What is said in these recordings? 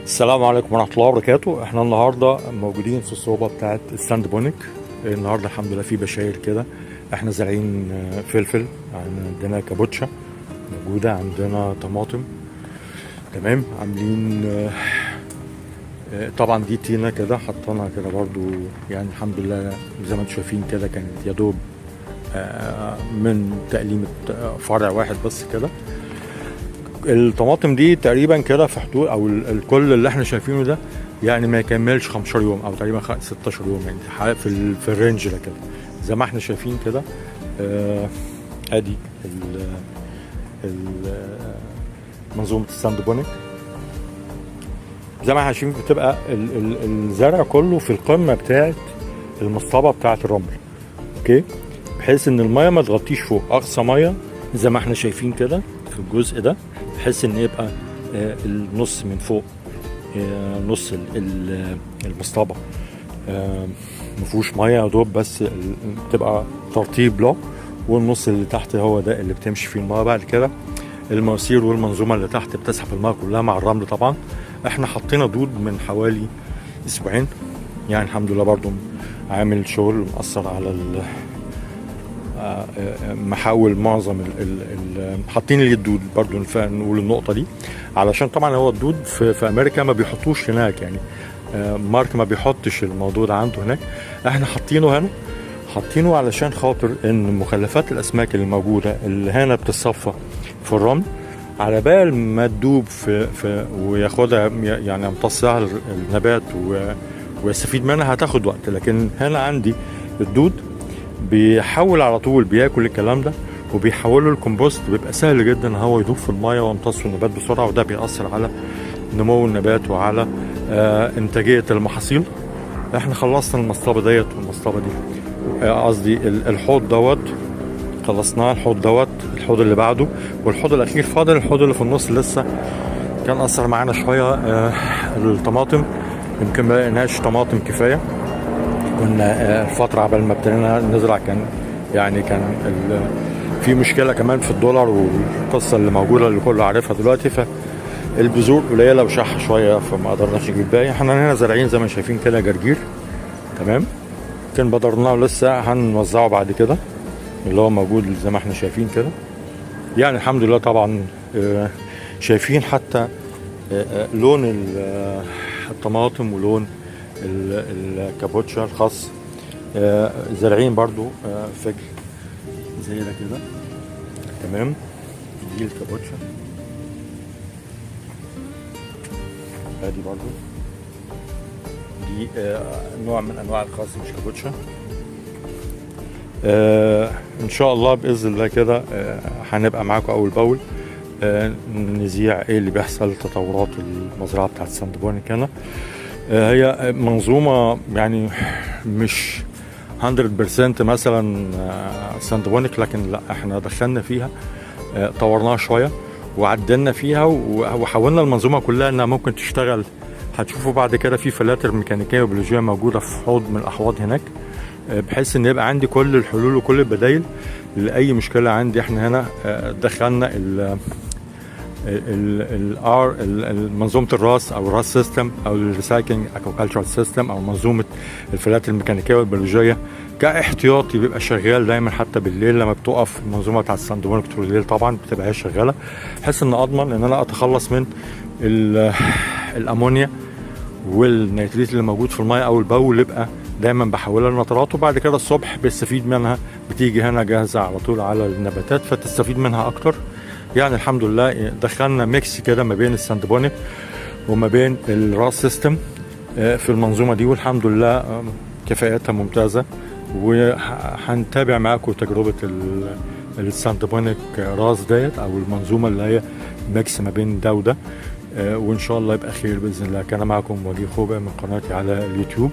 السلام عليكم ورحمة الله وبركاته. احنا النهاردة موجودين في الصوبة بتاعت الساند بونيك. النهاردة الحمد لله في بشاير كده. احنا زارعين فلفل، عندنا كابوتشا موجودة، عندنا طماطم. تمام. عاملين طبعا دي تينة كده حطينا كده برضو، يعني الحمد لله زي ما انتم شايفين كده كانت يا دوب من تقليمة فرع واحد بس كده. الطماطم دي تقريبا كده في حدود، او الكل اللي احنا شايفينه ده يعني ما يكملش 15 يوم او تقريبا 16 يوم، يعني في الرينج ده كده زي ما احنا شايفين كده. ادي منظومه الساند بونيك زي ما احنا شايفين، بتبقى الزرع كله في القمه بتاعت المصطبه بتاعت الرمل، اوكي، بحيث ان الميه ما تغطيش فوق اقصى ميه زي ما احنا شايفين كده في الجزء ده، بحيث ان يبقى النص من فوق، نص المصطبه مفيهوش ميه يا دوب، بس بتبقى ترطيب له، والنص اللي تحت هو ده اللي بتمشي فيه الميه. بعد كده المواسير والمنظومه اللي تحت بتسحب الميه كلها مع الرمل. طبعا احنا حطينا دود من حوالي اسبوعين، يعني الحمد لله برضو عامل شغل مأثر على محاول معظم حاطين لي الدود برضو. نقول النقطه دي علشان طبعا هو الدود في امريكا ما بيحطوش هناك، يعني مارك ما بيحطش الموضوع ده عنده هناك، احنا حاطينه هنا، حاطينه علشان خاطر ان مخلفات الاسماك اللي موجوده اللي هنا بتتصفى في الرمل، على بال ما تدوب في وياخدها، يعني يمتصها النبات ويستفيد منها، هتاخد وقت. لكن هنا عندي الدود بيحول على طول، بياكل الكلام ده وبيحوله الكمبوست، بيبقى سهل جدا ان هو يدوب في الميه ويمتص النبات بسرعه، وده بيأثر على نمو النبات وعلى انتاجيه المحاصيل. احنا خلصنا المصطبه ديت والمصطبه دي، قصدي الحوض دوت خلصناه، الحوض دوت، الحوض اللي بعده والحوض الاخير فاضل. الحوض اللي في النص لسه كان اثر معانا شويه. الطماطم يمكن ما لقيناش طماطم كفايه، كنا الفترة عبال ما ابتدينا نزرع كان في مشكلة كمان في الدولار والقصة اللي موجودة اللي كله عارفها دلوقتي، فالبذور قليلة وشح شوية، فما قدرناش نجيب باقي. احنا هنا زارعين زي ما شايفين كده جرجير، تمام، كان بدرناه ولسه هنوزعه بعد كده، اللي هو موجود زي ما احنا شايفين كده. يعني الحمد لله طبعا شايفين حتى لون الطماطم ولون الكابوتشا الخاص، زارعين برضو فجل زي ده كده، تمام. دي الكابوتشا، ادي برضو دي نوع من انواع الخاص مش كابوتشا. ان شاء الله باذن الله كده هنبقى معاكم اول باول، نذيع ايه اللي بيحصل، تطورات المزرعه بتاعت الساند بونيك هنا. هي منظومة يعني مش 100% مثلا ساند بونيك، لكن لا احنا دخلنا فيها، طورناها شوية وعدلنا فيها وحولنا المنظومة كلها انها ممكن تشتغل. هتشوفوا بعد كده في فلاتر ميكانيكية وبيولوجية موجودة في حوض من الاحواض هناك، بحيث ان يبقى عندي كل الحلول وكل البدايل لأي مشكلة عندي. احنا هنا دخلنا منظومه الراس او الراس سيستم او الريسايكلينج اكوكالتشر سيستم او منظومه الفلاتر الميكانيكيه والبيولوجيه كاحتياطي، بيبقى شغال دايما حتى بالليل لما بتقف المنظومه بتاعت الساند بونيك طول الليل، طبعا بتبقى هي شغاله، بحيث ان اضمن ان انا اتخلص من الامونيا والنيتريت اللي موجود في الميه اول باول، يبقى دايما بحولها لنترات، وبعد كده الصبح بستفيد منها، بتيجي هنا جاهزه على طول على النباتات فتستفيد منها اكتر. يعني الحمد لله دخلنا ميكس كده ما بين الساند بونيك وما بين الراس سيستم في المنظومه دي، والحمد لله كفاءتها ممتازه. وهنتابع معاكم تجربه الساند بونيك راس ديت او المنظومه اللي هي ميكس ما بين ده وده، وان شاء الله يبقى خير باذن الله. كان معكم وجيه خوبه من قناتي على اليوتيوب.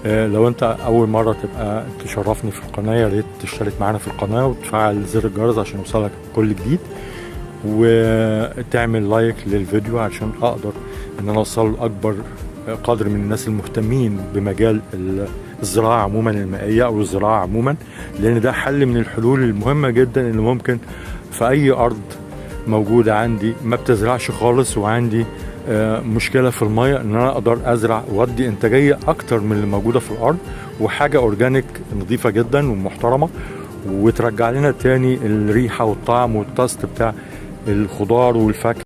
لو انت اول مره تبقى تشرفني في القناه، يا ريت تشترك معانا في القناه وتفعل زر الجرس عشان يوصلك كل جديد، وتعمل لايك للفيديو عشان اقدر ان انا اوصل لاكبر قدر من الناس المهتمين بمجال الزراعه عموما المائيه او الزراعه عموما، لان ده حل من الحلول المهمه جدا اللي ممكن في اي ارض موجوده عندي ما بتزرعش خالص، وعندي مشكله في الميه ان انا اقدر ازرع وادي انتاجيه اكتر من اللي موجوده في الارض، وحاجه اورجانيك نظيفه جدا ومحترمه، وترجع لنا تاني الريحه والطعم والتاست بتاع الخضار والفاكهه.